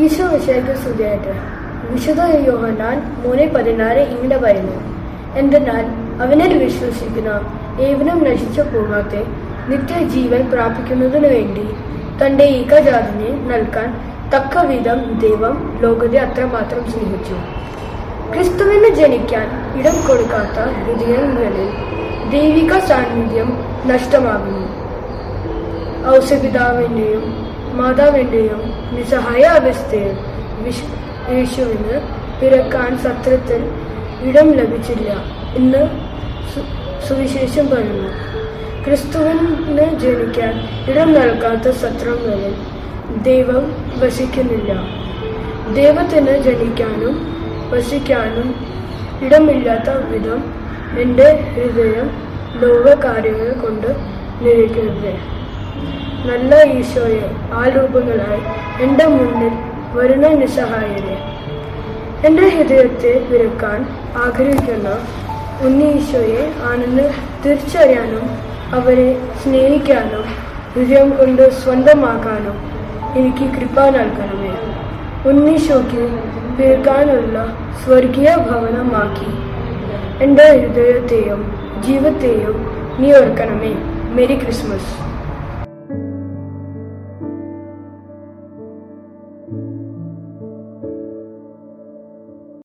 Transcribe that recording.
ഈശോ വിശേഷ സ്തുതിയായിട്ട് വിശുദ്ധ യോഹന്നാൻ 3:16 ഇങ്ങനെ പറയുന്നു, എന്തെന്നാൽ അവനിൽ വിശ്വസിക്കുന്ന ഏവനും നശിച്ചു പോകാത്ത നിത്യജീവൻ പ്രാപിക്കുന്നതിനു വേണ്ടി തന്റെ ഏകജാതനെ നൽകാൻ തക്കവിധം ദൈവം ലോകത്തെ അത്രമാത്രം സ്നേഹിച്ചു. ക്രിസ്തുവിന് ജനിക്കാൻ ഇടം കൊടുക്കാത്ത ഹൃദയങ്ങളിൽ ദൈവിക സാന്നിധ്യം നഷ്ടമാകുന്നു. ഔസപിതാവിന്റെയും മാതാവിന്റെയും നിസ്സഹായ അവസ്ഥയിൽ യേശുവിന് പിറക്കാൻ സത്രത്തിൽ ഇടം ലഭിച്ചില്ല എന്ന് സുവിശേഷം പറയുന്നു. ക്രിസ്തുവിന് ജനിക്കാൻ ഇടം നൽകാത്ത സത്രങ്ങളിൽ ദൈവം വസിക്കുന്നില്ല. ദൈവത്തിന് ജനിക്കാനും വസിക്കാനും ഇടമില്ലാത്ത വിധം എൻ്റെ ഹൃദയം ലോകകാര്യങ്ങൾ കൊണ്ട് നിറയ്ക്കരുത്. നല്ല ഈശോയെ ആ രൂപങ്ങളായി എൻ്റെ മുന്നിൽ വരുന്ന നിസ്സഹായരെ, എൻ്റെ ഹൃദയത്തെ വിറക്കാൻ ആഗ്രഹിക്കുന്ന ഉണ്ണീശോയെ ആണെന്ന് തിരിച്ചറിയാനും അവരെ സ്നേഹിക്കാനും ഹൃദയം കൊണ്ട് സ്വന്തമാക്കാനും എനിക്ക് കൃപ നൽകണമേ. ഉണ്ണീശോയ്ക്ക് പിറക്കാനുള്ള സ്വർഗീയ ഭവനമാക്കി എൻ്റെ ഹൃദയത്തെയും ജീവിതത്തെയും നീ ഓർക്കണമേ. Merry Christmas.